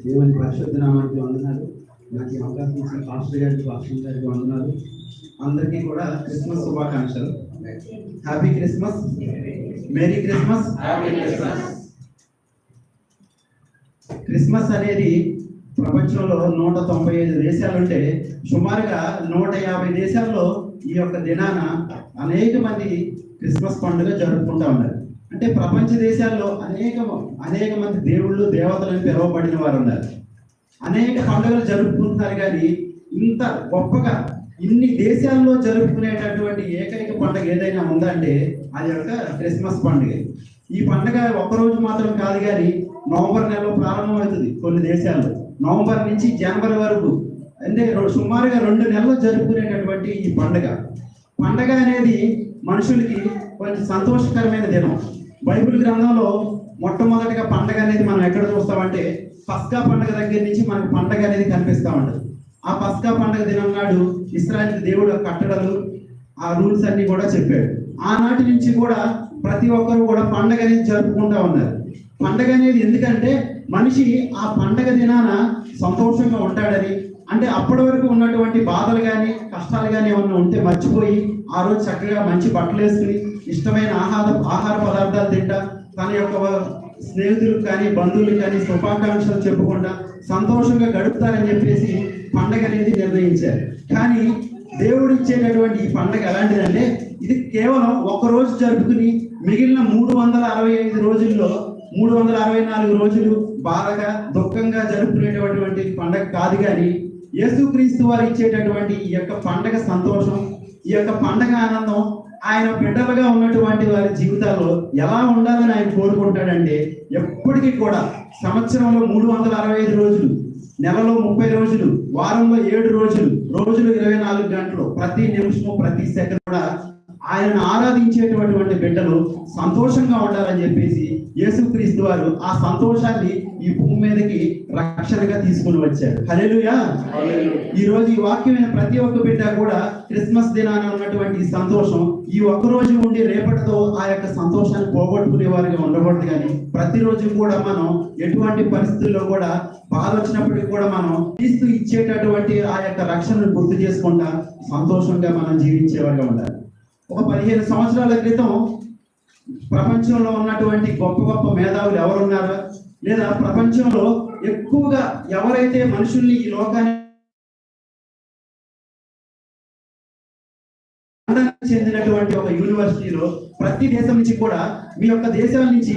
దేవుని పరిశుద్ధ నామానికి వందనాలు. నాకు ఈ అవకాశం ఇచ్చిన పాస్టర్ గారికి వందనాలు. అందరికీ కూడా క్రిస్మస్ శుభాకాంక్షలు. Happy Christmas, merry Christmas. Christmas అనేది ప్రపంచంలో 195 దేశాలుంటే సుమారుగా 150 దేశాల్లో ఈ యొక్క దినాన అనేక మంది క్రిస్మస్ పండుగ జరుపుకుంటా ఉన్నారు. అంటే ప్రపంచ దేశాల్లో అనేక మంది దేవుళ్ళు దేవతలను పిలువబడిన వారు ఉన్నారు. అనేక పండుగలు జరుపుకుంటున్నారు. కానీ ఇంత గొప్పగా ఇన్ని దేశాల్లో జరుపుకునేటటువంటి ఏకైక పండుగ ఏదైనా ఉందంటే అది ఒక క్రిస్మస్ పండుగ. ఈ పండుగ ఒక్కరోజు మాత్రం కాదు, కానీ నవంబర్ నెలలో ప్రారంభమవుతుంది కొన్ని దేశాల్లో. నవంబర్ నుంచి జనవరి వరకు అంటే సుమారుగా 2 నెలలు జరుపుకునేటటువంటి ఈ పండుగ అనేది మనుషులకి కొంచెం సంతోషకరమైన దినం. బైబిల్ గ్రంథంలో మొట్టమొదటిగా పండుగ అనేది మనం ఎక్కడ చూస్తామంటే పస్కా పండుగ దగ్గర నుంచి మనకు పండుగ అనేది కనిపిస్తూ ఉంటుంది. ఆ పస్కా పండుగ దినం నాడు ఇశ్రాయేలు దేవుడు కట్టడలు ఆ రూల్స్ అన్ని కూడా చెప్పాడు. ఆనాటి నుంచి కూడా ప్రతి ఒక్కరు కూడా పండుగ అనేది జరుపుకుంటూ ఉన్నారు. పండుగ అనేది ఎందుకంటే మనిషి ఆ పండుగ దినాన సంతోషంగా ఉంటాడని, అంటే అప్పటి వరకు ఉన్నటువంటి బాధలు కానీ కష్టాలు కానీ ఏమన్నా ఉంటే మర్చిపోయి ఆ రోజు చక్కగా మంచి బట్టలు వేసుకుని ఇష్టమైన ఆహార పదార్థాలు తింటా తన యొక్క స్నేహితులకు కానీ బంధువులకు కానీ శుభాకాంక్షలు చెప్పుకుంటా సంతోషంగా గడుపుతారని చెప్పేసి పండగ అనేది నిర్ణయించారు. కానీ దేవుడు ఇచ్చేటటువంటి ఈ పండగ ఎలాంటిదంటే ఇది కేవలం ఒక రోజు జరుపుకుని మిగిలిన 365 రోజుల్లో 364 రోజులు బాధగా దుఃఖంగా జరుపుకునేటటువంటి పండగ కాదు. కానీ యేసుక్రీస్తు వారు ఇచ్చేటటువంటి ఈ యొక్క పండగ సంతోషం, ఈ యొక్క పండగ ఆనందం ఆయన బిడ్డలుగా ఉన్నటువంటి వారి జీవితాల్లో ఎలా ఉండాలని ఆయన కోరుకుంటాడంటే ఎప్పటికీ కూడా సంవత్సరంలో 365 రోజులు, నెలలో 30 రోజులు, వారంలో 7 రోజులు, రోజులు 24 గంటలు, ప్రతి నిమిషము ప్రతి సెకండ్ కూడా ఆయనను ఆరాధించేటటువంటి బిడ్డలు సంతోషంగా ఉండాలని చెప్పేసి యేసుక్రీస్తు వారు ఆ సంతోషాన్ని ఈ భూమి మీదకి రక్షణగా తీసుకుని వచ్చారు. హల్లెలూయా. ఈ రోజు ఈ వాక్యమైన ప్రతి ఒక్క బిడ్డ కూడా క్రిస్మస్ దినాన ఉన్నటువంటి సంతోషం ఈ ఒక్క రోజు ఉండి రేపటితో ఆ యొక్క సంతోషాన్ని పోగొట్టుకునే వారిగా ఉండకూడదు. కానీ ప్రతిరోజు కూడా మనం ఎటువంటి పరిస్థితుల్లో కూడా బాధ వచ్చినప్పటికీ కూడా మనం క్రీస్తు ఇచ్చేటటువంటి ఆ యొక్క రక్షణను గుర్తు చేసుకుంటా సంతోషంగా మనం జీవించేవారుగా ఉండాలి. ఒక 15 సంవత్సరాల క్రితం ప్రపంచంలో ఉన్నటువంటి గొప్ప మేధావులు ఎవరున్నారో, లేదా ప్రపంచంలో ఎక్కువగా ఎవరైతే మనుషుల్ని ఈ లోకానికి చెందినటువంటి ఒక యూనివర్సిటీలో ప్రతి దేశం నుంచి కూడా మీ యొక్క దేశాల నుంచి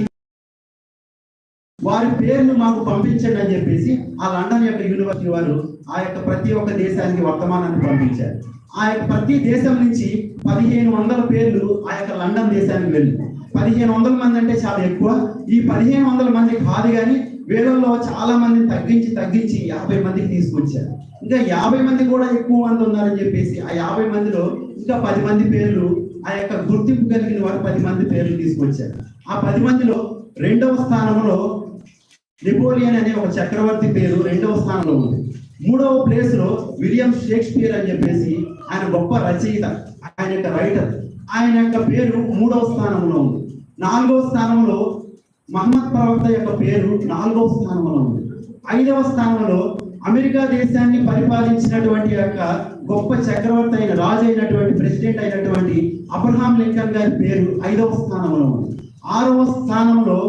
వారి పేర్లు మాకు పంపించండి అని చెప్పేసి ఆ లండన్ యొక్క యూనివర్సిటీ వారు ఆ యొక్క ప్రతి ఒక్క దేశానికి వర్తమానాన్ని పంపించారు. ఆ యొక్క ప్రతి దేశం నుంచి 1500 పేర్లు ఆ యొక్క లండన్ దేశానికి వెళ్ళి 1500 మంది అంటే చాలా ఎక్కువ. ఈ 1500 మంది కాదు, కానీ వీళ్ళల్లో చాలా మందిని తగ్గించి 50 మందికి తీసుకొచ్చారు. ఇంకా 50 మంది కూడా ఎక్కువ మంది ఉన్నారని చెప్పేసి ఆ 50 మందిలో ఇంకా 10 మంది పేర్లు ఆ యొక్క గుర్తింపు కలిగిన వారు 10 మంది పేర్లు తీసుకొచ్చారు. ఆ 10 మందిలో 2వ స్థానంలో నెపోలియన్ అనే ఒక చక్రవర్తి పేరు 2వ స్థానంలో ఉంది. 3వ ప్లేస్ లో విలియం షేక్స్పియర్ అని చెప్పేసి ఆయన గొప్ప రచయిత, ఆయన యొక్క రైటర్, ఆయన యొక్క పేరు 3వ స్థానంలో ఉంది. 4వ స్థానంలో మహమ్మద్ ప్రవక్త యొక్క పేరు 4వ స్థానంలో ఉంది. 5వ స్థానంలో అమెరికా దేశాన్ని పరిపాలించినటువంటి యొక్క గొప్ప చక్రవర్తి అయిన రాజు అయినటువంటి ప్రెసిడెంట్ అయినటువంటి అబ్రహాం లింకన్ గారి పేరు 5వ స్థానంలో ఉంది. 6వ స్థానంలో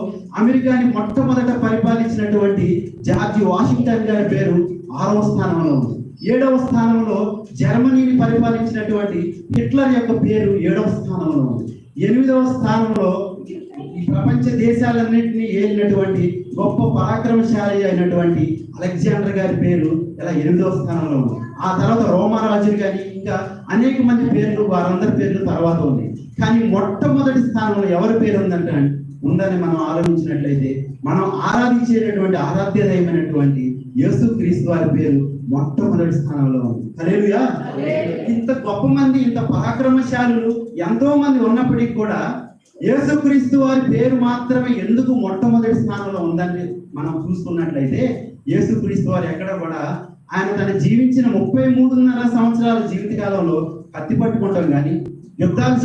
అమెరికాని మొట్టమొదట పరిపాలించినటువంటి జార్జ్ వాషింగ్టన్ గారి పేరు 6వ స్థానంలో ఉంది. 7వ స్థానంలో జర్మనీని పరిపాలించినటువంటి హిట్లర్ యొక్క పేరు 7వ స్థానంలో ఉంది. 8వ స్థానంలో ఈ ప్రపంచ దేశాలన్నింటినీ ఏలినటువంటి గొప్ప పరాక్రమశాలి అయినటువంటి అలెగ్జాండర్ గారి పేరు ఇలా 8వ స్థానంలో ఉంది. ఆ తర్వాత రోమరాజులు కానీ ఇంకా అనేక మంది పేర్లు, వారందరి పేర్లు తర్వాత ఉంది. కానీ మొట్టమొదటి స్థానంలో ఎవరి పేరు ఉందని మనం ఆలోచించినట్లయితే మనం ఆరాధించేటటువంటి ఆరాధ్య దైవమైనటువంటి యేసుక్రీస్తు వారి పేరు మొట్టమొదటి స్థానంలో ఉంది. హల్లెలూయా. ఇంత గొప్ప మంది, ఇంత పరాక్రమశాలులు ఎంతో మంది ఉన్నప్పటికీ కూడా యేసుక్రీస్తు వారి పేరు మాత్రమే ఎందుకు మొట్టమొదటి స్థానంలో ఉందని మనం చూసుకున్నట్లయితే యేసుక్రీస్తు వారు ఎక్కడ కూడా ఆయన తను జీవించిన 33.5 సంవత్సరాల జీవిత కాలంలో కత్తి పట్టుకోవటం కానీ యుద్ధాలు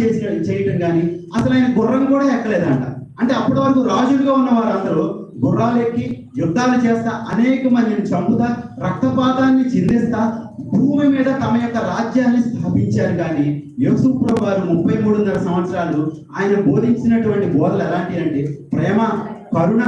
చేయటం కానీ అసలు ఆయన గుర్రం కూడా ఎక్కలేదంట. అంటే అప్పటి వరకు రాజులుగా ఉన్న వారందరూ గుర్రాలెక్కి యుద్ధాలు చేస్తా అనేక మందిని చంపుతా రక్తపాతాన్ని చిందిస్తా భూమి మీద తమ యొక్క రాజ్యాన్ని స్థాపించారు. కానీ యేసు ప్రభువు వారు 33.5 సంవత్సరాలు ఆయన బోధించినటువంటి బోధలు ఎలాంటి అంటే ప్రేమ, కరుణ,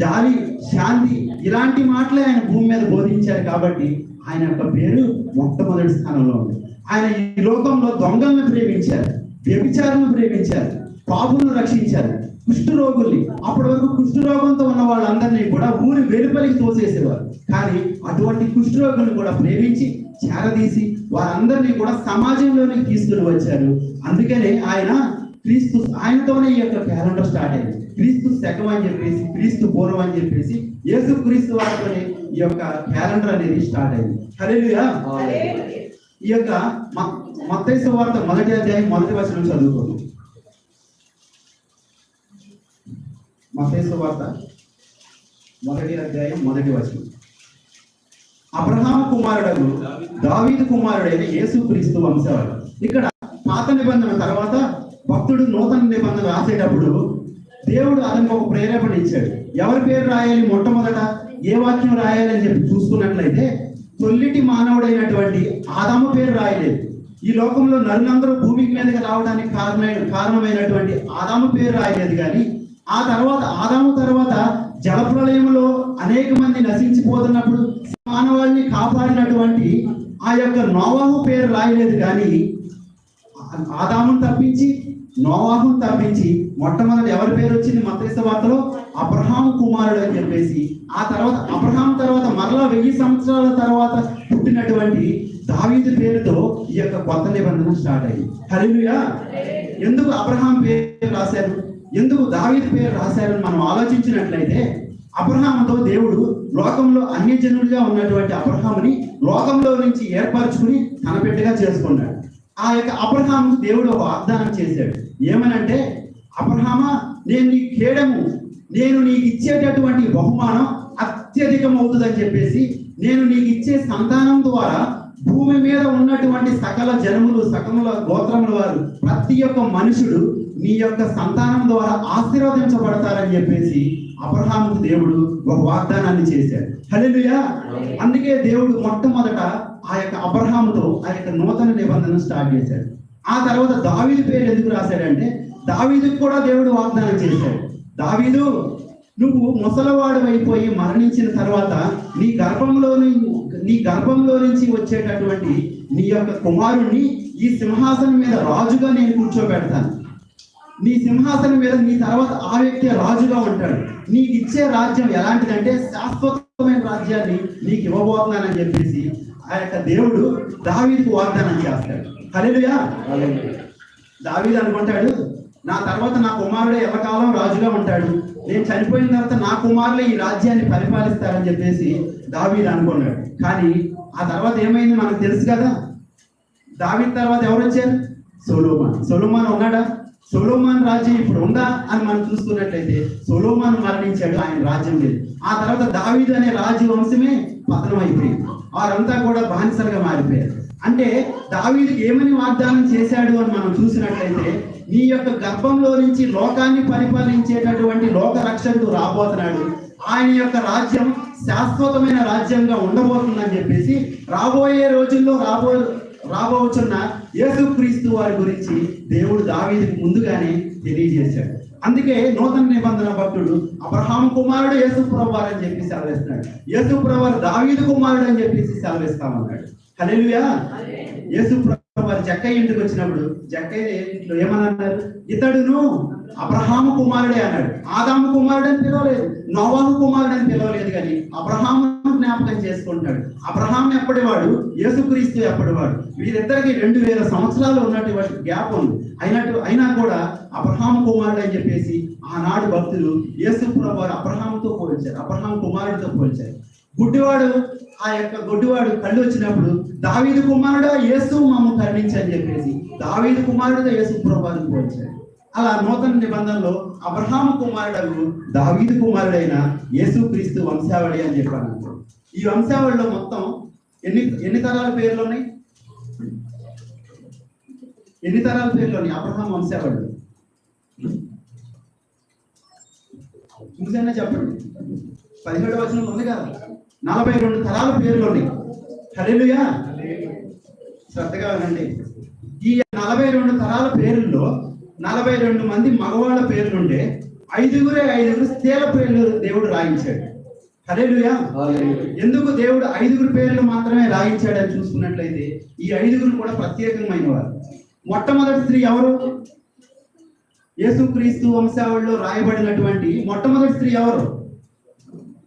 జాలి, శాంతి ఇలాంటి మాటలే ఆయన భూమి మీద బోధించారు. కాబట్టి ఆయన యొక్క పేరు మొట్టమొదటి స్థానంలో ఉంది. ఆయన ఈ లోకంలో దొంగలను ప్రేమించారు, వ్యభిచారులను ప్రేమించారు, పాపులను రక్షించారు, కుష్ఠరోగుల్ని, అప్పటి వరకు కుష్ఠరోగంతో ఉన్న వాళ్ళందరినీ కూడా ఊరి వెలుపలికి తోసేసేవారు. కానీ అటువంటి కుష్ఠరోగులను కూడా ప్రేమించి చేరదీసి వారందరినీ కూడా సమాజంలోనికి తీసుకుని వచ్చారు. అందుకనే ఆయన క్రీస్తు, ఆయనతోనే ఈ యొక్క క్యాలెండర్ స్టార్ట్ అయింది. క్రీస్తు శకం అని చెప్పేసి, క్రీస్తు పూర్వం అని చెప్పేసి, యేసు క్రీస్తు వారితోనే ఈ యొక్క క్యాలెండర్ అనేది స్టార్ట్ అయింది. హల్లెలూయా. ఈ యొక్క మత్తయి సువార్త 1వ అధ్యాయం 1వ వచనం చదువుకోండి. మత్తయి సువార్త 1వ అధ్యాయం 1వ వచనం. అబ్రహాము కుమారుడు దావీదు కుమారుడైన యేసు క్రీస్తు వంశవాడు. ఇక్కడ పాత నిబంధన తర్వాత భక్తుడు నూతన నిబంధన రాసేటప్పుడు దేవుడు అతనికి ఒక ప్రేరేపణ ఇచ్చాడు. ఎవరి పేరు రాయాలి, మొట్టమొదట ఏ వాక్యం రాయాలి అని చెప్పి చూసుకున్నట్లయితే తొల్లిటి మానవుడైనటువంటి ఆదాము పేరు రాయలేదు. ఈ లోకంలో నరులందరూ భూమికి మీదకి రావడానికి కారణమైనటువంటి ఆదాము పేరు రాయలేదు. కానీ ఆ తర్వాత ఆదాము తర్వాత జలప్రలయంలో అనేక మంది నశించిపోతున్నప్పుడు మానవాళిని కాపాడినటువంటి ఆ యొక్క నోవాహు పేరు రాయలేదు. కానీ ఆదామును తప్పించి నోవాహును తప్పించి మొట్టమొదటి ఎవరి పేరు వచ్చింది మత్తయి సువార్తలో? అబ్రహాము కుమారుడు అని చెప్పేసి. ఆ తర్వాత అబ్రహాం తర్వాత మరలా 1000 సంవత్సరాల తర్వాత పుట్టినటువంటి దావీదు పేరుతో ఈ యొక్క కొత్త నిబంధన స్టార్ట్ అయింది. హల్లెలూయా. ఎందుకు అబ్రహాం పేరు రాశారు, ఎందుకు దావీదు పేరు రాశారని మనం ఆలోచించినట్లయితే, అబ్రహాముతో దేవుడు లోకంలో అన్యజనుడిగా ఉన్నటువంటి అబ్రహాముని లోకంలో నుంచి ఏర్పరచుకుని తన బిడ్డగా చేసుకున్నాడు. ఆ యొక్క అబ్రహాము దేవుడు ఒక వాగ్దానం చేశాడు. ఏమనంటే, అబ్రహామా, నేను నీ కేడము, నేను నీకు ఇచ్చేటటువంటి బహుమానం అత్యధికం అవుతుందని చెప్పేసి, నేను నీకు ఇచ్చే సంతానం ద్వారా భూమి మీద ఉన్నటువంటి సకల జనములు, సకల గోత్రముల వారు, ప్రతి ఒక్క మనుషుడు నీ యొక్క సంతానం ద్వారా ఆశీర్వదించబడతారని చెప్పేసి అబ్రహాముకు దేవుడు ఒక వాగ్దానాన్ని చేశాడు. హల్లెలూయా. అందుకే దేవుడు మొట్టమొదట ఆ యొక్క అబ్రహాముతో ఆ యొక్క నూతన నిబంధన స్టార్ట్ చేశాడు. ఆ తర్వాత దావీదు పేరు ఎందుకు రాశాడంటే, దావీదుకు కూడా దేవుడు వాగ్దానం చేశాడు. దావీదు, నువ్వు ముసలవాడు అయిపోయి మరణించిన తర్వాత నీ గర్భంలో నుంచి వచ్చేటటువంటి నీ యొక్క కుమారుణ్ణి ఈ సింహాసనం మీద రాజుగా నేను కూర్చోబెడతాను. నీ సింహాసనం మీద నీ తర్వాత ఆ వ్యక్తి రాజుగా ఉంటాడు. నీకు ఇచ్చే రాజ్యం ఎలాంటిదంటే శాశ్వతమైన రాజ్యాన్ని నీకు ఇవ్వబోతున్నానని చెప్పేసి ఆ యొక్క దేవుడు దావీదుకు వాగ్దానం చేస్తాడు. హల్లెలూయా. దావీదు అనుకుంటాడు, నా తర్వాత నా కుమారుడే ఎల్లకాలం రాజుగా ఉంటాడు, నేను చనిపోయిన తర్వాత నా కుమారులే ఈ రాజ్యాన్ని పరిపాలిస్తారని చెప్పేసి దావీదు అనుకున్నాడు. కానీ ఆ తర్వాత ఏమైంది మనకు తెలుసు కదా. దావీదు తర్వాత ఎవరు వచ్చారు? సొలొమోను ఉన్నాడా? సొలొమోను రాజ్యం ఇప్పుడు ఉందా అని మనం చూసుకున్నట్లయితే సొలొమోను మరణించాడు, ఆయన రాజ్యం లేదు. ఆ తర్వాత దావీదు అనే రాజవంశమే పతనం అయిపోయింది. వారంతా కూడా బానిసలుగా మారిపోయారు. అంటే దావీదుకి ఏమని వాగ్దానం చేశాడు అని మనం చూసినట్లయితే, నీ యొక్క గర్భంలో నుంచి లోకాన్ని పరిపాలించేటటువంటి లోక రక్షకుడు రాబోతున్నాడు, ఆయన యొక్క రాజ్యం శాశ్వతమైన రాజ్యంగా ఉండబోతుందని చెప్పేసి రాబోయే రోజుల్లో రాబోతున్న యేసుక్రీస్తు వారి గురించి దేవుడు దావీదుకు ముందుగానే తెలియజేశాడు. అందుకే నూతన నిబంధన భక్తుడు అబ్రహాము కుమారుడు యేసు ప్రభువారు అని చెప్పి సెలవిస్తున్నాడు. యేసు ప్రభువారు దావీదు కుమారుడు అని చెప్పేసి సెలవిస్తామన్నాడు. హల్లెలూయా. యేసు ప్రభువారు జక్కయ్య ఇంటికి వచ్చినప్పుడు జక్కయ్య ఇంట్లో ఏమన్నారు? ఇతడును అబ్రహాము కుమారుడే అన్నాడు. ఆదాము కుమారుడు అని పిలవలేదు, నోవాహు కుమారుడు అని పిలవలేదు. కానీ అబ్రహాము జ్ఞాపకం చేసుకుంటాడు. అబ్రహాం ఎప్పటివాడు, యేసుక్రీస్తు ఎప్పటివాడు. వీరిద్దరికి 2000 సంవత్సరాలు ఉన్నటువంటి గ్యాప్ ఉంది. అయినా కూడా అబ్రహాము కుమారుడు అని చెప్పేసి ఆనాడు భక్తులు యేసు ప్రభువారు అబ్రహాముతో పోల్చారు, అబ్రహాం కుమారుడితో పోల్చారు. గుడ్డివాడు కళ్ళు వచ్చినప్పుడు దావీదు కుమారుడు యేసు మమ్మ కరుణించి అని చెప్పేసి దావీదు కుమారుడుగా యేసు ప్రభువారిని పోల్చారు. అలా నూతన నిబంధనలో అబ్రహాము కుమారుడు దావీదు కుమారుడైన యేసుక్రీస్తు వంశావళి అని చెప్పాను. ఈ వంశావళిలో మొత్తం ఎన్ని తరాల పేర్లు ఉన్నాయి? ఎన్ని తరాల పేర్లు ఉన్నాయి అబ్రహాం వంశావళి? చూసైనా చెప్పండి. 17వ వచనంలో ఉంది కదా, 42 తరాల పేర్లు ఉన్నాయి. హల్లెలూయా. శ్రద్ధగా వినండి. ఈ 42 తరాల పేర్లలో 42 మంది మగవాళ్ళ పేర్లుంటే 5 స్త్రీల పేర్లు దేవుడు రాయించాడు. హల్లెలూయా. ఎందుకు దేవుడు 5 పేర్లు మాత్రమే రాయించాడని చూసుకున్నట్లయితే ఈ 5 కూడా ప్రత్యేకమైన వారు. మొట్టమొదటి స్త్రీ ఎవరు? యేసుక్రీస్తు వంశావళిలో రాయబడినటువంటి మొట్టమొదటి స్త్రీ ఎవరు?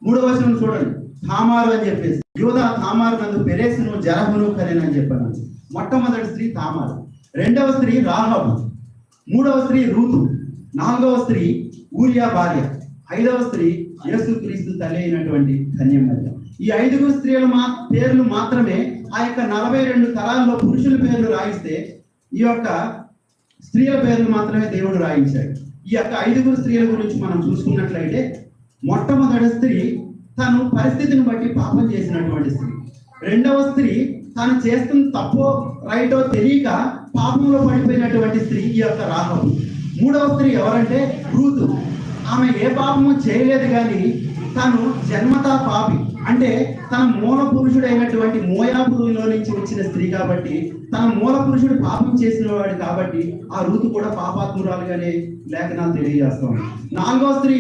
3వ వచనం చూడండి. తామారు అని చెప్పేసి, యూదా తామారు నందు పెరేసును జరహును కనేనని చెప్పాను. మొట్టమొదటి స్త్రీ తామారు. 2వ స్త్రీ రాహాబు. 3వ స్త్రీ రూతు. 4వ స్త్రీ ఊరియా భార్య. 5వ స్త్రీ యేసుక్రీస్తు తల్లి అయినటువంటి కన్యమరియ. ఈ 5 స్త్రీల పేర్లు మాత్రమే ఆ యొక్క 42 తరాల్లో పురుషుల పేర్లు రాయిస్తే ఈ యొక్క స్త్రీల పేర్లు మాత్రమే దేవుడు రాయించాడు. ఈ యొక్క 5 స్త్రీల గురించి మనం చూసుకున్నట్లయితే మొట్టమొదటి స్త్రీ తను పరిస్థితిని బట్టి పాపం చేసినటువంటి స్త్రీ. 2వ స్త్రీ తను చేస్తున్న తప్పో రైటో తెలియక పాపంలో పడిపోయినటువంటి స్త్రీ ఈ యొక్క రాహాబు. 3వ స్త్రీ ఎవరంటే రూతు. ఆమె ఏ పాపము చేయలేదు, కానీ తను జన్మతా పాపి, అంటే తన మూల పురుషుడైనటువంటి మోయాబులో నుంచి వచ్చిన స్త్రీ కాబట్టి, తన మూల పురుషుడు పాపం చేసిన వాడు కాబట్టి ఆ రూతు కూడా పాపాత్మురాలుగానే లేఖనాలు తెలియజేస్తాం. 4వ స్త్రీ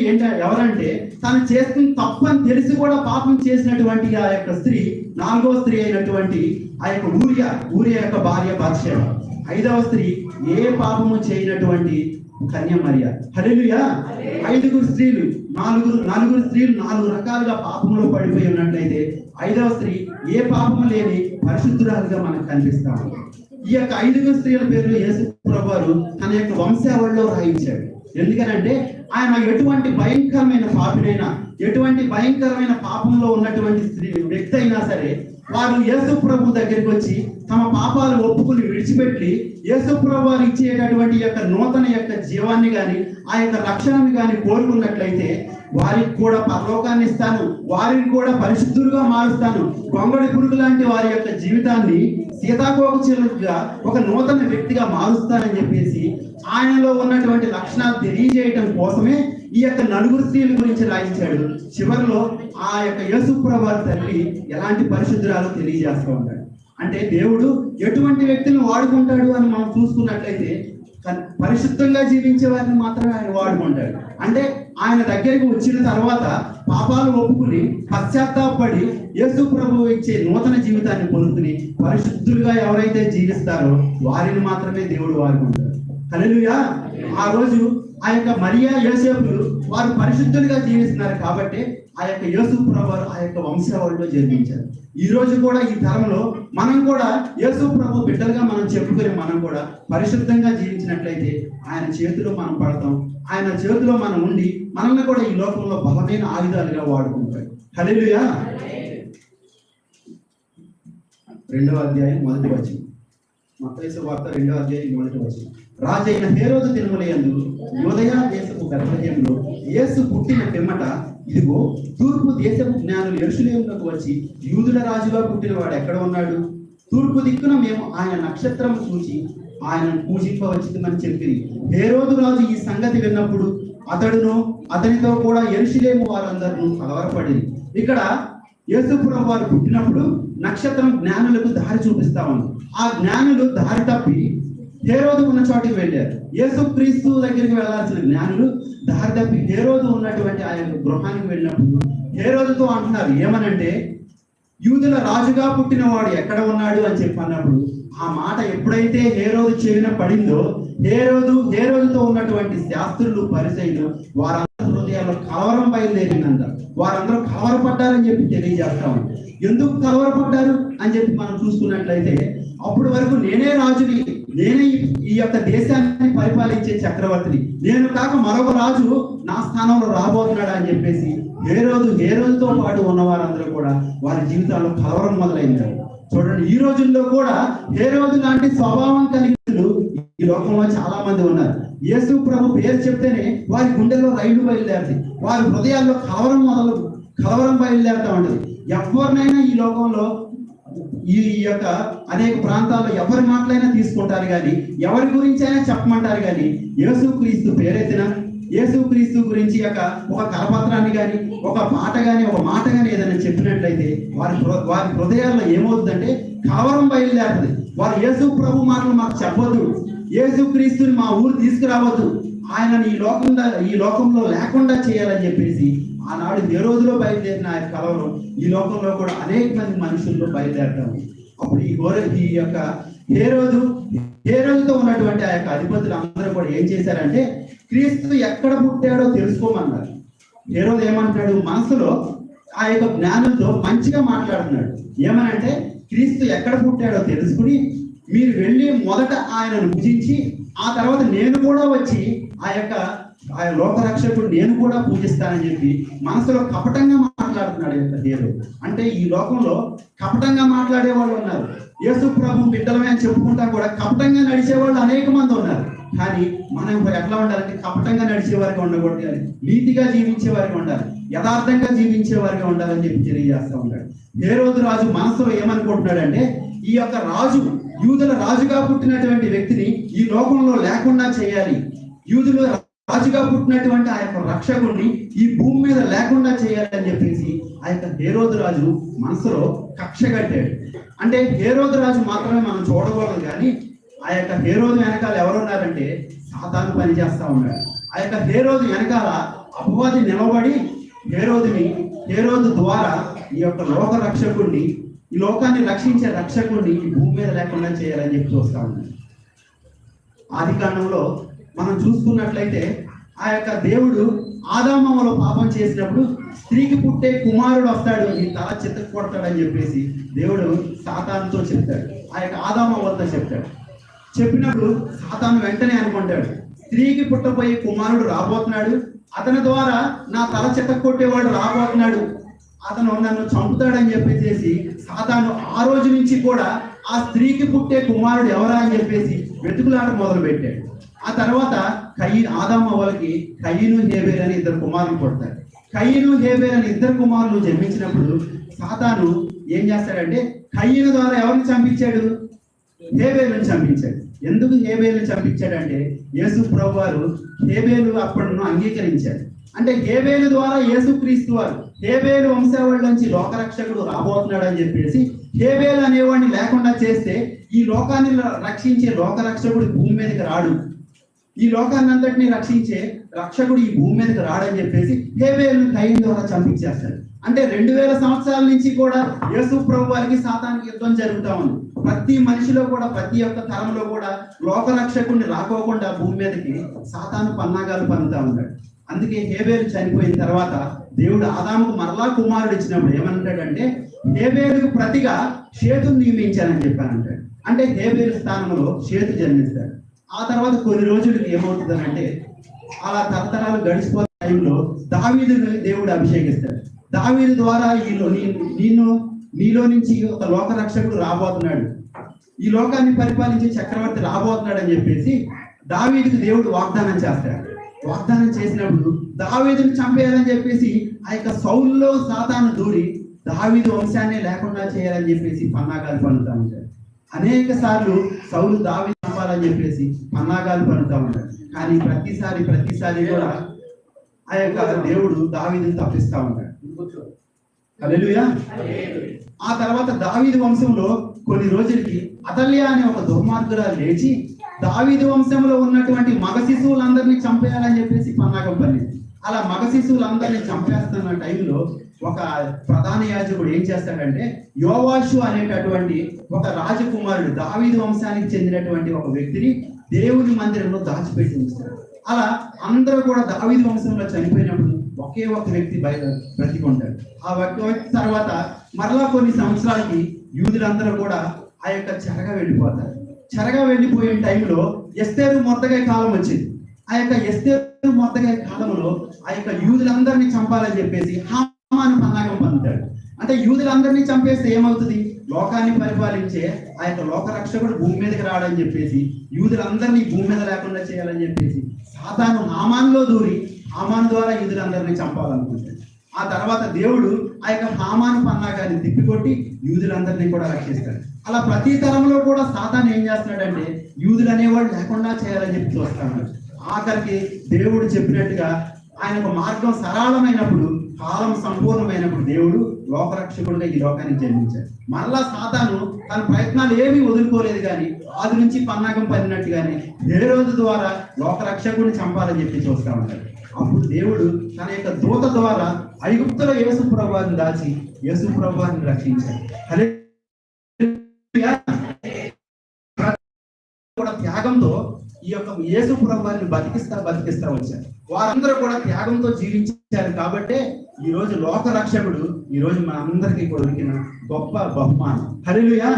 ఎవరంటే తను చేస్తున్న తప్పని తెలిసి కూడా పాపం చేసినటువంటి ఆ యొక్క స్త్రీ 4వ స్త్రీ అయినటువంటి ఆ యొక్క ఊరియా యొక్క భార్య బత్షెబ. 5వ స్త్రీ ఏ పాపము చేయనటువంటి కన్యమరియ. హల్లెలూయా. 5 స్త్రీలు, 4 స్త్రీలు 4 రకాలుగా పాపంలో పడిపోయి ఉన్నట్లయితే 5వ స్త్రీ ఏ పాపము లేని పరిశుద్ధురాలుగా మనకు కనిపిస్తాము. ఈ యొక్క 5 స్త్రీల పేర్లు యేసు ప్రభువారు తన యొక్క వంశావళిలో రాయించాడు. ఎందుకనంటే ఆయన ఎటువంటి భయంకరమైన పాపినైనా, ఎటువంటి భయంకరమైన పాపంలో ఉన్నటువంటి వ్యక్తి అయినా సరే వారు యేసు ప్రభు దగ్గరికి వచ్చి తమ పాపాలు ఒప్పుకుని విడిచిపెట్టి యేసు ప్రభు వారు ఇచ్చేటటువంటి యొక్క నూతన యొక్క జీవాన్ని కానీ ఆ యొక్క రక్షణని కానీ కోరుకున్నట్లయితే వారికి కూడా పరలోకాన్ని ఇస్తాను, వారిని కూడా పరిశుద్ధులుగా మారుస్తాను, గొంగడి పురుగు లాంటి వారి యొక్క జీవితాన్ని సీతాకోక చిలుకగా ఒక నూతన వ్యక్తిగా మారుస్తానని చెప్పేసి ఆయనలో ఉన్నటువంటి లక్షణాలు తెలియజేయటం కోసమే ఈ యొక్క 4 స్త్రీల గురించి రాయించాడు. చివరిలో ఆ యొక్క యేసు ప్రభువారి తల్లి ఎలాంటి పరిశుద్ధురాలో తెలియజేస్తూ ఉంటాడు. అంటే దేవుడు ఎటువంటి వ్యక్తులను వాడుకుంటాడు అని మనం చూసుకున్నట్లయితే పరిశుద్ధంగా జీవించే వారిని మాత్రమే ఆయన వాడుకుంటాడు. అంటే ఆయన దగ్గరికి వచ్చిన తర్వాత పాపాలు ఒప్పుకుని పశ్చాత్తాపడి యేసు ప్రభువు ఇచ్చే నూతన జీవితాన్ని పొందుకుని పరిశుద్ధులుగా ఎవరైతే జీవిస్తారో వారిని మాత్రమే దేవుడు వాడుకుంటాడు. హల్లెలూయా. ఆ రోజు ఆ యొక్క మరియా యోసేపులు వారు పరిశుద్ధులుగా జీవిస్తున్నారు కాబట్టి ఆ యొక్క యేసు ప్రభువారు ఆ యొక్క వంశావళిలో జన్మించారు. ఈ రోజు కూడా ఈ తరంలో మనం కూడా యేసు ప్రభు బిడ్డలుగా మనం చెప్పుకుని మనం కూడా పరిశుద్ధంగా జీవించినట్లయితే ఆయన చేతిలో మనం పడతాం. ఆయన చేతిలో మనం ఉండి మనల్ని కూడా ఈ లోకంలో బలమైన ఆయుధాలుగా వాడుకుంటాడు. హల్లెలూయా. 2వ అధ్యాయం 1వ వచనం. మత్తయి సువార్త 2వ అధ్యాయం 1వ వచనం. రాజైన హేరోదు దినములందు యూదయ దేశపు బెత్లెహేములో యేసు పుట్టిన పిమ్మట ఇదిగో తూర్పు దేశపు జ్ఞానులు యెరూషలేమునకు వచ్చి యూదుల రాజుగా పుట్టిన వాడు ఎక్కడ ఉన్నాడు? తూర్పు దిక్కున మేము ఆయన నక్షత్రం చూచి ఆయనను పూజింపవచ్చుమని చెప్పి హేరోదు రాజు ఈ సంగతి విన్నప్పుడు అతడును అతనితో కూడా యెరూషలేము వారందరూ కలవరపడింది. ఇక్కడ యేసు ప్రభువు వారు పుట్టినప్పుడు నక్షత్రం జ్ఞానులకు దారి చూపిస్తా ఉంది. ఆ జ్ఞానులు దారి తప్పి హేరోదు ఉన్న చోటికి వెళ్ళారు. యేసుక్రీస్తు దగ్గరికి వెళ్ళాల్సిన జ్ఞానులు దారి తప్పి హేరోదు ఉన్నటువంటి ఆ యొక్క గృహానికి వెళ్ళినప్పుడు హేరోదుతో అంటున్నారు ఏమనంటే, యూదుల రాజుగా పుట్టిన వాడు ఎక్కడ ఉన్నాడు అని చెప్పి అన్నప్పుడు ఆ మాట ఎప్పుడైతే హేరోదు చెవిన పడిందో హేరోదుతో ఉన్నటువంటి శాస్త్రులు పరిసయ్యులు వారందరూ హృదయాల్లో కలవరం బయలుదేరిందంట. వారందరూ కలవరపడ్డారని చెప్పి తెలియజేస్తాము. ఎందుకు కలవరపడ్డారు అని చెప్పి మనం చూసుకున్నట్లయితే అప్పటి వరకు నేనే రాజుని, నేనే ఈ యొక్క దేశాన్ని పరిపాలించే చక్రవర్తిని, నేను కాక మరొక రాజు నా స్థానంలో రాబోతున్నాడు అని చెప్పేసి హేరోదుతో పాటు ఉన్న వారందరూ కూడా వారి జీవితాల్లో కలవరం మొదలైంది. చూడండి, ఈ రోజుల్లో కూడా హేరోదు లాంటి స్వభావం కలిగిన ఈ లోకంలో చాలా మంది ఉన్నారు. యేసు ప్రభు పేరు చెప్తేనే వారి గుండెల్లో రైళ్లు బయలుదేరుతాయి, వారి హృదయాల్లో కలవరం బయలుదేరుతూ ఉంటుంది. ఎవరినైనా ఈ లోకంలో ఈ యొక్క అనేక ప్రాంతాల్లో ఎవరి మాటలైనా తీసుకుంటారు కానీ ఎవరి గురించి అయినా చెప్పమంటారు కానీ యేసుక్రీస్తు పేరెత్తిన యేసుక్రీస్తు గురించి ఒక కరపత్రాన్ని కానీ ఒక పాట కానీ ఒక మాట కానీ ఏదైనా చెప్పినట్లయితే వారి హృదయాల్లో ఏమవుతుందంటే కలవరం బయలుదేరుతుంది. వారు యేసు ప్రభు మాటలు మాకు చెప్పొద్దు, యేసుక్రీస్తుని మా ఊరు తీసుకురావద్దు, ఆయనని ఈ లోకంలో లేకుండా చేయాలని చెప్పేసి ఆనాడు హేరోదులో బయలుదేరిన ఆ కలవరం ఈ లోకంలో కూడా అనేక మంది మనుషుల్లో బయలుదేరతాము. అప్పుడు ఈ యొక్క హేరోదుతో ఉన్నటువంటి ఆ యొక్క అధిపతులు అందరూ కూడా ఏం చేశారంటే క్రీస్తు ఎక్కడ పుట్టాడో తెలుసుకోమన్నారు. హేరోదు ఏమంటున్నాడు, మనసులో ఆ యొక్క జ్ఞానంతో మంచిగా మాట్లాడుతున్నాడు. ఏమనంటే క్రీస్తు ఎక్కడ పుట్టాడో తెలుసుకుని మీరు వెళ్ళి మొదట ఆయనను పూజించి ఆ తర్వాత నేను కూడా వచ్చి ఆ లోకరక్షకుడు నేను కూడా పూజిస్తానని చెప్పి మనసులో కపటంగా మాట్లాడుతున్నాడు యొక్క హేరోదు. అంటే ఈ లోకంలో కపటంగా మాట్లాడే వాళ్ళు ఉన్నారు. యేసు ప్రభు బిడ్డలమే అని చెప్పుకుంటా కూడా కపటంగా నడిచే వాళ్ళు అనేక మంది ఉన్నారు. కానీ మనం ఎట్లా ఉండాలంటే కపటంగా నడిచే వారిగా ఉండకూడదు, కానీ నీతిగా జీవించే వారిగా ఉండాలి, యథార్థంగా జీవించే వారిగా ఉండాలని చెప్పి తెలియజేస్తూ ఉంటాడు. హేరోదు రాజు మనసులో ఏమనుకుంటున్నాడంటే ఈ యొక్క రాజు, యూదుల రాజుగా పుట్టినటువంటి వ్యక్తిని ఈ లోకంలో లేకుండా చేయాలి, యూదులు రాజుగా పుట్టినటువంటి ఆ యొక్క రక్షకుడిని ఈ భూమి మీద లేకుండా చేయాలని చెప్పేసి ఆ యొక్క హేరోదు రాజు మనసులో కక్ష కట్టాడు. అంటే హేరోదు రాజు మాత్రమే మనం చూడకూడదు, కానీ ఆ యొక్క హేరోదు వెనకాల ఎవరున్నారంటే సాతాను పనిచేస్తా ఉన్నాడు. ఆ యొక్క హేరోదు వెనకాల అపవాది నిలబడి హేరోదు ద్వారా ఈ యొక్క లోక రక్షకుడిని, ఈ లోకాన్ని రక్షించే రక్షకుడిని ఈ భూమి మీద లేకుండా చేయాలని చెప్పి చూస్తా ఉన్నాడు. ఆది కాండంలో మనం చూసుకున్నట్లయితే ఆ యొక్క దేవుడు ఆదామవలో పాపం చేసినప్పుడు స్త్రీకి పుట్టే కుమారుడు వస్తాడు, నీ తల చితకు కొడతాడని చెప్పేసి దేవుడు సాతానుతో చెప్తాడు. ఆ యొక్క ఆదామవలతో చెప్తాడు. చెప్పినప్పుడు సాతాను వెంటనే అనుకుంటాడు, స్త్రీకి పుట్టబోయే కుమారుడు రాబోతున్నాడు, అతని ద్వారా నా తల చితకు కొట్టేవాడు రాబోతున్నాడు, అతను నన్ను చంపుతాడని చెప్పేసి సాతాను ఆ రోజు నుంచి కూడా ఆ స్త్రీకి పుట్టే కుమారుడు ఎవరా అని చెప్పేసి వెతుకులాట మొదలు పెట్టాడు. ఆ తర్వాత ఆదాము వాళ్ళకి కయీను హేబేలు అని ఇద్దరు కుమారులు పుడతారు. కయీను హేబేలు అని ఇద్దరు కుమారులు జన్మించినప్పుడు సాతాను ఏం చేస్తాడంటే కయీను ద్వారా ఎవరిని చంపించాడు? హేబేలుని చంపించాడు. ఎందుకు హేబేలుని చంపించాడంటే యేసు ప్రభు వారు హేబేలు అప్పటిను అంగీకరించాడు. అంటే హేబేలు ద్వారా యేసుక్రీస్తు వారు హేబేలు వంశావళి నుంచి లోకరక్షకుడు రాబోతున్నాడు అని చెప్పేసి హేబేలు అనేవాడిని లేకుండా చేస్తే ఈ లోకాన్ని రక్షించే లోకరక్షకుడు భూమి మీదకి రాడు, ఈ లోకాన్ని అంతటినీ రక్షించే రక్షకుడు ఈ భూమి మీదకి రాడని చెప్పేసి హేబేలును కయీను ద్వారా చంపించేస్తాడు. అంటే 2000 సంవత్సరాల నుంచి కూడా యేసు ప్రభు వారికి సాతానికి యుద్ధం జరుగుతూ ఉంది. ప్రతి మనిషిలో కూడా, ప్రతి ఒక్క తరంలో కూడా లోకరక్షకుడిని రాకోకుండా భూమి మీదకి సాతాను పన్నాగాలు పన్నుతా ఉన్నాడు. అందుకే హేబేలు చనిపోయిన తర్వాత దేవుడు ఆదాముకు మరలా కుమారుడు ఇచ్చినప్పుడు ఏమంటాడంటే హేబేలుకు ప్రతిగా షేతును నియమించానని చెప్పానంటాడు. అంటే హేబేలు స్థానంలో షేతు జన్మిస్తాడు. ఆ తర్వాత కొన్ని రోజులకి ఏమవుతుందనంటే అలా తరతరాలు గడిచిపోయే టైంలో దావీదును దేవుడు అభిషేకిస్తాడు. దావీదు ద్వారా నీలో నుంచి ఒక లోకరక్షకుడు రాబోతున్నాడు, ఈ లోకాన్ని పరిపాలించే చక్రవర్తి రాబోతున్నాడు అని చెప్పేసి దావీదుకు దేవుడు వాగ్దానం చేస్తాడు. వాగ్దానం చేసినప్పుడు దావీదుని చంపేయాలని చెప్పేసి ఆ యొక్క సౌలులో సాతాను దూరి దావీదు వంశాన్ని లేకుండా చేయాలని చెప్పేసి పన్నాగాలు పన్నుతా ఉంటాడు. అనేక సార్లు సౌలు దావీదు చంపాలని చెప్పేసి పన్నాగాలు పన్నుతా ఉంటాడు. కానీ ప్రతిసారి కూడా ఆ యొక్క దేవుడు దావీదుని తప్పిస్తా ఉంటాడు. హల్లెలూయా. ఆ తర్వాత దావీదు వంశంలో కొన్ని రోజులకి అతల్యా అనే ఒక దుర్మార్గురాలు లేచి దావీదు వంశంలో ఉన్నటువంటి మగ శిశువులందరినీ చంపేయాలని చెప్పేసి పన్నాగం పన్నింది. అలా మగ శిశువులందరినీ చంపేస్తున్న టైంలో ఒక ప్రధాన యాజకుడు ఏం చేస్తాడంటే యోవాషు అనేటటువంటి ఒక రాజకుమారుడు దావీదు వంశానికి చెందినటువంటి ఒక వ్యక్తిని దేవుని మందిరంలో దాచిపెట్టి ఉంచుతాడు. అలా అందరూ కూడా దావీదు వంశంలో చనిపోయినప్పుడు ఒకే ఒక వ్యక్తి బ్రతికుంటాడు. ఆ వ్యక్తి తర్వాత మరలా కొన్ని సంవత్సరాలకి యూదులందరూ కూడా ఆ యొక్క చెరగా వెళ్ళిపోతారు. చెరగా వెళ్ళిపోయే టైంలో ఎస్తేరు మొర్దెకై కాలం వచ్చింది. ఆ యొక్క ఎస్తేరు మొర్దెకై కాలంలో ఆ యొక్క యూదులందరినీ చంపాలని చెప్పేసి హామాను పన్నాగం పొందుతాడు. అంటే యూదులందరినీ చంపేస్తే ఏమవుతుంది? లోకాన్ని పరిపాలించే ఆ యొక్క లోకరక్షకుడు భూమి మీదకి రావడని చెప్పేసి యూదులందరినీ భూమి మీద లేకుండా చేయాలని చెప్పేసి సాతాను హామానులో దూరి హామాను ద్వారా యూదులందరినీ చంపాలనుకుంటాడు. ఆ తర్వాత దేవుడు ఆ యొక్క హామాను పన్నాగాన్ని తిప్పికొట్టి యూదులందరినీ కూడా రక్షిస్తాడు. అలా ప్రతి తరంలో కూడా సాతాను ఏం చేస్తున్నాడంటే యూదులు అనేవాడు లేకుండా చేయాలని చెప్పి చూస్తున్నాడు. ఆఖరికి దేవుడు చెప్పినట్టుగా ఆయనకు మార్గం సరళమైనప్పుడు, కాలం సంపూర్ణమైనప్పుడు దేవుడు లోకరక్షకుడుగా ఈ లోకానికి జన్మించాడు. మరలా సాతాను తన ప్రయత్నాలు ఏమీ వదులుకోలేదు, కానీ ఆది నుంచి పన్నాగం పడినట్టుగానే హేరోదు ద్వారా లోకరక్షకుడిని చంపాలని చెప్పి చూస్తా ఉంటాడు. అప్పుడు దేవుడు తన యొక్క దూత ద్వారా ఐగుప్తులో యేసు ప్రభువుని దాచి యేసు ప్రభువుని రక్షించాడు. కూడా త్యాగంతో ఈ యొక్క యేసు ప్రభువుని బతికిస్తా వచ్చారు. వారందరూ కూడా త్యాగంతో జీవించారు కాబట్టే ఈ రోజు లోక రక్షకుడు ఈ రోజు మనందరికీ దొరికిన గొప్ప బహుమానం. హల్లెలూయా.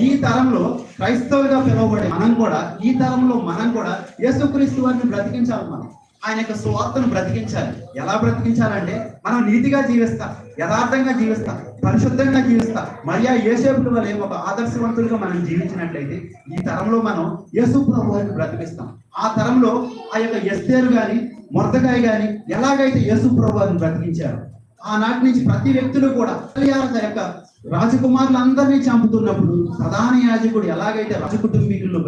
ఈ తరంలో క్రైస్తవులుగా పిలువబడే ఈ తరంలో మనం కూడా యేసుక్రీస్తు వారిని బ్రతికించాలి. మనం ఆయన యొక్క సువార్తను బ్రతికించాలి. ఎలా బ్రతికించాలంటే మనం నీతిగా జీవిస్తాం, యథార్థంగా జీవిస్తాం, పరిశుద్ధంగా జీవిస్తాం. మరియా యోసేపుల వలె ఒక ఆదర్శవంతులుగా మనం జీవించినట్లయితే ఈ తరంలో మనం యేసు ప్రభువుని బ్రతికిస్తాం. ఆ తరంలో ఆ యొక్క ఎస్తేరు గాని మొర్దెకాయ గాని ఎలాగైతే యేసు ప్రభువుని బ్రతికించారు, ఆనాటి నుంచి ప్రతి వ్యక్తులు కూడా యొక్క రాజకుమారులందరినీ చంపుతున్నప్పుడు ప్రధాన యాజకుడు ఎలాగైతే రాజకుటుంబీకుల్లో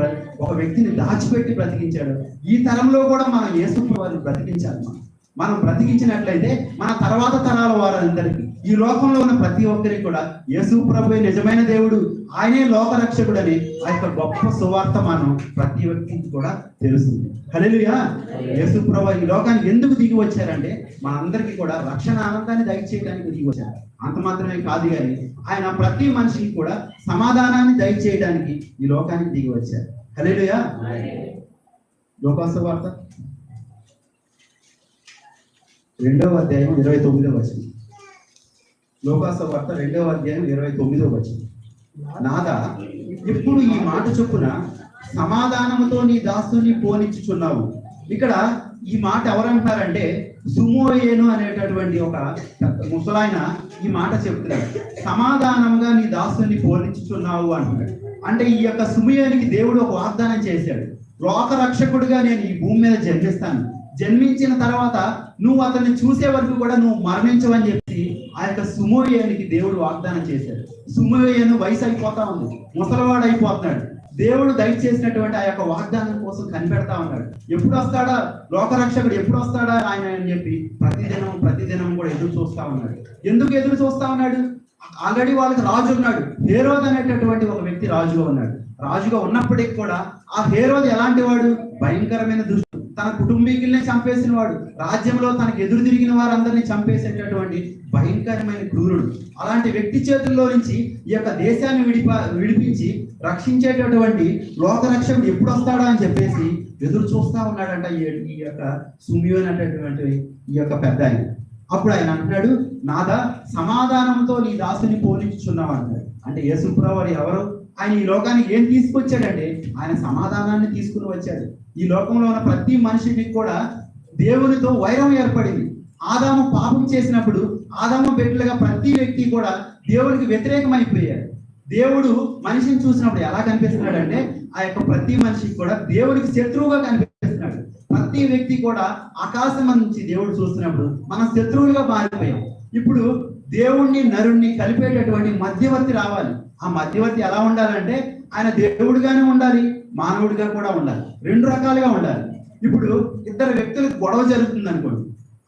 ఒక వ్యక్తిని దాచిపెట్టి బ్రతికించాడు, ఈ తరంలో కూడా మనం యేసు ప్రభువుని బ్రతికించాలి. మనం బ్రతికించినట్లయితే మన తర్వాత తరాల వారందరికీ, ఈ లోకంలో ఉన్న ప్రతి ఒక్కరికి కూడా యేసు ప్రభువే నిజమైన దేవుడు, ఆయనే లోక రక్షకుడు అని ఆ యొక్క గొప్ప సువార్త మనం ప్రతి వ్యక్తికి కూడా తెలుస్తుంది. హల్లెలూయా. యేసు ప్రభువు ఈ లోకానికి ఎందుకు దిగి వచ్చారంటే మనందరికీ కూడా రక్షణ ఆనందాన్ని దయచేయడానికి దిగి వచ్చారు. అంత మాత్రమే కాదు, కానీ ఆయన ప్రతి మనిషికి కూడా సమాధానాన్ని దయచేయడానికి ఈ లోకానికి దిగి వచ్చారు. హల్లెలూయా. లోకాసు వార్త 2వ అధ్యాయం 29వ వచనం. లోకాసు వార్త 2వ అధ్యాయం 29వ వచనం. నాదా, ఇప్పుడు ఈ మాట చొప్పున సమాధానముతో నీ దాసుని పోనిచ్చుచున్నావు. ఇక్కడ ఈ మాట ఎవరంటారంటే సుమోయేను అనేటటువంటి ఒక ముసలాయన ఈ మాట చెప్తున్నాడు. సమాధానంగా నీ దాసుని పోనిచ్చుచున్నావు అంటున్నాడు. అంటే ఈ యొక్క సుమోయేనుకి దేవుడు ఒక వాగ్దానం చేశాడు. లోక రక్షకుడిగా నేను ఈ భూమి మీద జన్మిస్తాను, జన్మించిన తర్వాత నువ్వు అతన్ని చూసే వరకు కూడా నువ్వు మరణించవని చెప్పి ఆ యొక్క సుమోయేనుకి దేవుడు వాగ్దానం చేశాడు. సుమోయేను వయసు అయిపోతా ఉంది, ముసలివాడు అయిపోతున్నాడు. దేవుడు దయచేసినటువంటి ఆ యొక్క వాగ్దానం కోసం కనిపెడతా ఉన్నాడు. ఎప్పుడు వస్తాడా లోకరక్షకుడు, ఎప్పుడు వస్తాడా ఆయన అని చెప్పి ప్రతిదినం కూడా ఎదురు చూస్తా ఉన్నాడు. ఎందుకు ఎదురు చూస్తా ఉన్నాడు? ఆల్రెడీ వాళ్ళకి రాజు ఉన్నాడు. హేరోదు అనేటటువంటి ఒక వ్యక్తి రాజుగా ఉన్నాడు. రాజుగా ఉన్నప్పటికీ కూడా ఆ హేరోదు ఎలాంటి వాడు? భయంకరమైన దుష్టుడు, తన కుటుంబీకుల్ని చంపేసిన వాడు, రాజ్యంలో తనకు ఎదురు తిరిగిన వారందరినీ చంపేసేటటువంటి భయంకరమైన క్రూరుడు. అలాంటి వ్యక్తి చేతుల్లో నుంచి ఈ యొక్క దేశాన్ని విడిపించి రక్షించేటటువంటి లోకరక్షకుడు ఎప్పుడు వస్తాడా అని చెప్పేసి ఎదురు చూస్తా ఉన్నాడంట ఈ యొక్క సుమియోన్ అనేటటువంటి ఈ యొక్క పెద్ద ఆయన. అప్పుడు ఆయన అంటున్నాడు, నాదా సమాధానంతో నీ దాసుని పోలించుచున్నావు అంటాడు. అంటే యేసు ప్రభువు ఎవరు? ఆయన ఈ లోకానికి ఏం తీసుకొచ్చాడంటే ఆయన సమాధానాన్ని తీసుకుని వచ్చాడు. ఈ లోకంలో ఉన్న ప్రతి మనిషికి కూడా దేవునితో వైరం ఏర్పడింది. ఆదాము పాపం చేసినప్పుడు ఆదాము బిడ్డలుగా ప్రతి వ్యక్తి కూడా దేవుడికి వ్యతిరేకమైపోయారు. దేవుడు మనిషిని చూసినప్పుడు ఎలా కనిపిస్తున్నాడంటే ఆ యొక్క ప్రతి మనిషికి కూడా దేవుడికి శత్రువుగా కనిపిస్తున్నాడు. ప్రతి వ్యక్తి కూడా ఆకాశం నుంచి దేవుడు చూస్తున్నప్పుడు మనం శత్రువులుగా మారిపోయాం. ఇప్పుడు దేవుణ్ణి నరుణ్ణి కలిపేటటువంటి మధ్యవర్తి రావాలి. ఆ మధ్యవర్తి ఎలా ఉండాలంటే ఆయన దేవుడిగానే ఉండాలి, మానవుడిగా కూడా ఉండాలి, రెండు రకాలుగా ఉండాలి. ఇప్పుడు ఇద్దరు వ్యక్తులకు గొడవ జరుగుతుంది అనుకోండి,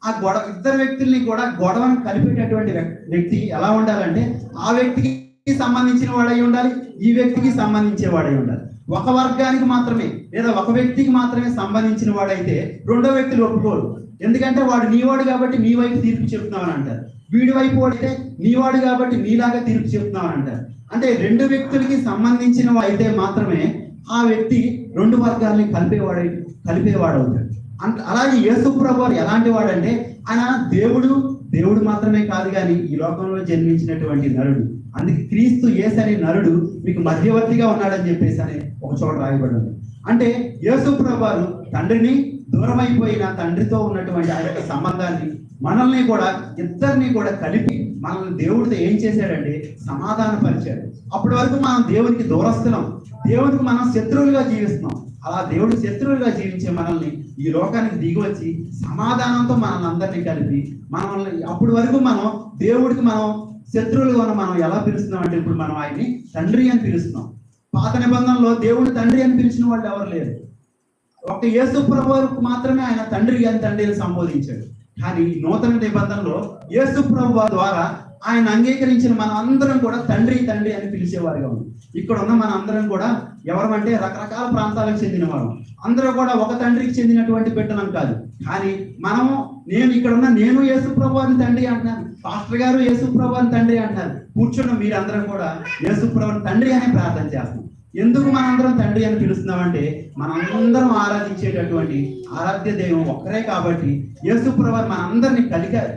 ఆ ఇద్దరు వ్యక్తుల్ని కూడా గొడవను కలిపేటటువంటి వ్యక్తి ఎలా ఉండాలంటే ఆ వ్యక్తికి సంబంధించిన వాడై ఉండాలి, ఈ వ్యక్తికి సంబంధించిన వాడై ఉండాలి. ఒక వర్గానికి మాత్రమే లేదా ఒక వ్యక్తికి మాత్రమే సంబంధించిన వాడైతే రెండో వ్యక్తులు ఒప్పుకోరు. ఎందుకంటే వాడు నీవాడు కాబట్టి నీ వైపు తీర్పు చెప్తున్నావు అని అంటారు. వీడి వైపు వాడితే నీవాడు కాబట్టి నీలాగా తీర్పు చెప్తున్నావు అని అంటారు. అంటే రెండు వ్యక్తులకి సంబంధించిన అయితే మాత్రమే ఆ వ్యక్తి రెండు వర్గాల్ని కలిపేవాడవుతాడు. అలాగే యేసు ప్రభువు ఎలాంటి వాడంటే ఆయన దేవుడు మాత్రమే కాదు, కానీ ఈ లోకంలో జన్మించినటువంటి నరుడు. అందుకే క్రీస్తు యేసు అనే నరుడు మీకు మధ్యవర్తిగా ఉన్నాడని చెప్పేసి అని ఒక చోట రాయబడి ఉంది. అంటే యేసు ప్రభువు తండ్రిని దూరం అయిపోయిన తండ్రితో ఉన్నటువంటి ఆ యొక్క సంబంధాన్ని మనల్ని కూడా ఇద్దరిని కూడా కలిపి మనల్ని దేవుడితో ఏం చేశాడంటే సమాధానపరిచాడు. అప్పటి వరకు మనం దేవునికి దూరస్తున్నాం, దేవునికి మనం శత్రువులుగా జీవిస్తున్నాం. అలా దేవుడు శత్రువులుగా జీవించే మనల్ని ఈ లోకానికి దిగి వచ్చి సమాధానంతో మనల్ని అందరినీ కలిపి మనల్ని అప్పటి వరకు మనం దేవుడికి మనం శత్రువులుగా మనం ఎలా పిలుస్తున్నాం అంటే ఇప్పుడు మనం ఆయన్ని తండ్రి అని పిలుస్తున్నాం. పాత నిబంధనలో దేవుడు తండ్రి అని పిలిచిన వాళ్ళు ఎవరు లేరు. ఒక యేసు ప్రభువుకు మాత్రమే ఆయన తండ్రి అని తండ్రిని సంబోధించాడు. కానీ ఈ నూతన నిబంధనలో యేసు ప్రభువు ద్వారా ఆయన అంగీకరించిన మనం అందరం కూడా తండ్రి తండ్రి అని పిలిచేవారుగా ఉంది. ఇక్కడ ఉన్న మన అందరం కూడా ఎవరమంటే రకరకాల ప్రాంతాలకు చెందిన వారు, అందరూ కూడా ఒక తండ్రికి చెందినటువంటి బిడ్డలం కాదు. కానీ మనము నేను యేసు ప్రభు అని తండ్రి అంటున్నాను, పాస్టర్ గారు యేసు ప్రభు అని తండ్రి అంటున్నారు. కూర్చున్న మీరందరం కూడా యేసు ప్రభుని తండ్రి అని ప్రార్థన చేస్తున్నాం. ఎందుకు మనందరం తండ్రి అని పిలుస్తున్నామంటే మనందరం ఆరాధించేటటువంటి ఆరాధ్య దైవం ఒక్కరే కాబట్టి, యేసు ప్రభు మనందరినీ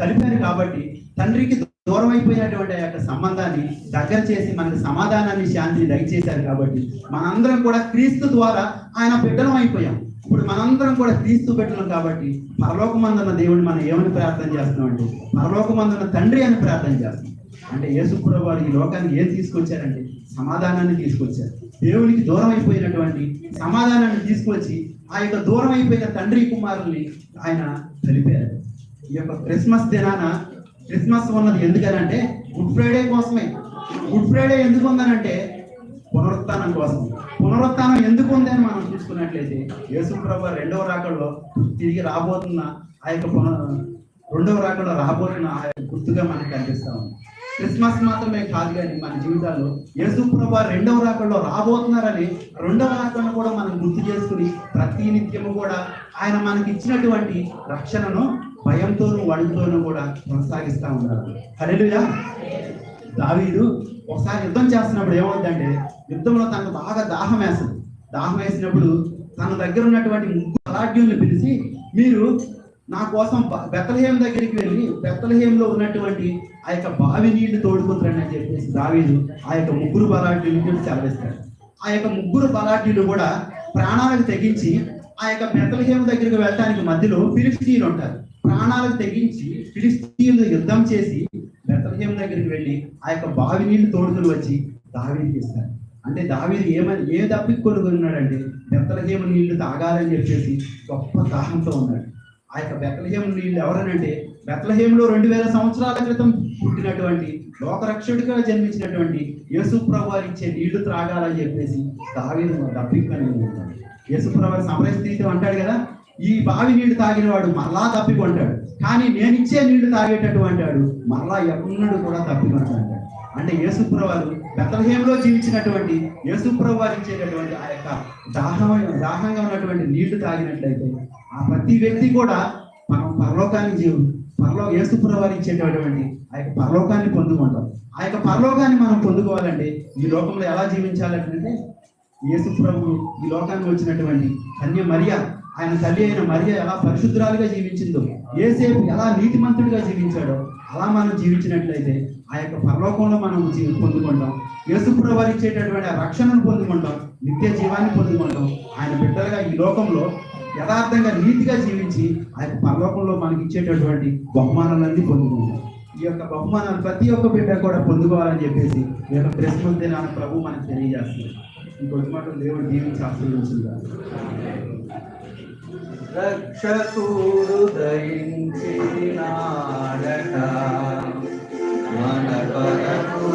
కలిపారు కాబట్టి, తండ్రికి దూరం అయిపోయినటువంటి ఆ యొక్క సంబంధాన్ని దగ్గర చేసి మనకి సమాధానాన్ని శాంతిని దయచేశారు కాబట్టి మనందరం కూడా క్రీస్తు ద్వారా ఆయన బిడ్డలం అయిపోయాం. ఇప్పుడు మనందరం కూడా క్రీస్తు బిడ్డలం కాబట్టి పరలోకమందున్న దేవుడిని మనం ఏమని ప్రార్థన చేస్తున్నాం అంటే పరలోకమందున్న తండ్రి అని ప్రార్థన చేస్తున్నాం. అంటే యేసు ప్రభువు వారు ఈ లోకానికి ఏం తీసుకొచ్చారంటే సమాధానాన్ని తీసుకొచ్చారు. దేవునికి దూరం అయిపోయినటువంటి సమాధానాన్ని తీసుకొచ్చి ఆ యొక్క దూరం అయిపోయిన తండ్రి కుమారుల్ని ఆయన కలిపారు. ఈ యొక్క క్రిస్మస్ దినాన క్రిస్మస్ ఉన్నది ఎందుకనంటే గుడ్ ఫ్రైడే కోసమే. గుడ్ ఫ్రైడే ఎందుకు ఉందనంటే పునరుత్థానం కోసం. పునరుత్థానం ఎందుకు ఉంది అని మనం చూసుకున్నట్లయితే యేసు ప్రభువు రెండవ రాకడలో తిరిగి రాబోతున్న ఆ యొక్క రెండవ రాకడలో రాబోతున్న ఆ యొక్క గుర్తుగా మనకు కనిపిస్తా ఉంది. క్రిస్మస్ మాత్రమే కాదు కానీ మన జీవితాల్లో యేసు ప్రభువు రెండవ రాకడలో రాబోతున్నారని రెండవ రాకడను కూడా మనం గుర్తు చేసుకుని ప్రతి నిత్యము కూడా ఆయన మనకి ఇచ్చినటువంటి రక్షణను భయంతోనూ వణుకుతోనూ కూడా కొనసాగిస్తూ ఉన్నారు. హల్లెలూయా. దావీదు ఒకసారి యుద్ధం చేస్తున్నప్పుడు ఏమవుతుందంటే యుద్ధంలో తనకు బాగా దాహం వేస్తుంది. దాహం వేసినప్పుడు తన దగ్గర ఉన్నటువంటి ముగ్గురు బలాఢ్యుల్ని పిలిచి మీరు నా కోసం బెత్లెహేం దగ్గరికి వెళ్ళి బెత్లెహేంలో ఉన్నటువంటి ఆ యొక్క బావి నీళ్లు తోడుకుంటారని అని చెప్పేసి దావీదు ఆ యొక్క ముగ్గురు బలాఢ్యులు సెలవిస్తాడు. ఆ యొక్క ముగ్గురు బలాఢ్యులు కూడా ప్రాణాలకు తెగించి ఆ యొక్క బెత్లెహేం దగ్గరికి వెళ్ళడానికి మధ్యలో ఫిలిష్తీయులు ఉంటారు. ప్రాణాలకు తెగించి ఫిలిష్తీయులు యుద్ధం చేసి బెత్లెహేం దగ్గరికి వెళ్ళి ఆ యొక్క బావి నీళ్లు తోడుకుని వచ్చి దావీదుకి ఇస్తారు. అంటే దావీదు ఏ దప్పికొని ఉన్నాడంటే బెత్లెహేం నీళ్లు తాగాలని చెప్పేసి గొప్ప దాహంతో ఉన్నాడు. ఆ యొక్క బెత్లెహేం నీళ్లు ఎవరనంటే బెత్లెహేంలో 2000 సంవత్సరాల క్రితం పుట్టినటువంటి లోకరక్షకుడిగా జన్మించినటువంటి యేసు ప్రభువు వారు ఇచ్చే నీళ్లు త్రాగాలని చెప్పేసి దావీదు దప్పికొని ఉంటాడు. యేసు ప్రభువు సమరయ స్థితితో అంటాడు కదా, ఈ బావి నీళ్లు తాగిన వాడు మరలా తప్పికొంటాడు, కానీ నేను ఇచ్చే నీళ్లు తాగేటటువంటి వాడు మరలా ఎన్నడూ కూడా తప్పికొంటాడు. అంటే యేసు ప్రభువు బెత్లెహేంలో జీవించినటువంటి యేసు ప్రభువు వారు ఇచ్చేటటువంటి ఆ యొక్క దాహంగా ఉన్నటువంటి నీళ్లు తాగినట్లయితే ఆ ప్రతి వ్యక్తి కూడా మనం యేసు ప్రభువు వారు ఇచ్చేటటువంటి ఆ యొక్క పరలోకాన్ని పొందుకుంటాం. ఆ యొక్క పరలోకాన్ని మనం పొందుకోవాలంటే ఈ లోకంలో ఎలా జీవించాలంటే యేసు ప్రభువు ఈ లోకానికి వచ్చినటువంటి కన్య మరియ, ఆయన తల్లి అయిన మరియ ఎలా పరిశుద్ధురాలుగా జీవించిందో, యేసేపు ఎలా నీతిమంతుడిగా జీవించాడో అలా మనం జీవించినట్లయితే ఆ యొక్క పరలోకంలో మనం పొందుకుంటాం. యేసు ప్రభువు వారు ఇచ్చేటటువంటి ఆ రక్షణను పొందుకుంటాం, నిత్య జీవాన్ని పొందుకుంటాం. ఆయన బిడ్డలుగా ఈ లోకంలో యథార్థంగా నీతిగా జీవించి ఆ యొక్క పరలోకంలో మనకి ఇచ్చేటటువంటి బహుమానాలన్నీ పొందుకుంటాం. ఈ యొక్క బహుమానాలు ప్రతి ఒక్క బిడ్డ కూడా పొందుకోవాలని చెప్పేసి ఈ యొక్క క్రిస్మస్ దినాన్ని ప్రభు మనకు తెలియజేస్తుంది. ఇంకొక మాట దేవుడు దీవించి ఆశీర్వదించుగా. రక్షకుడు దయించినాడట మన కొరకు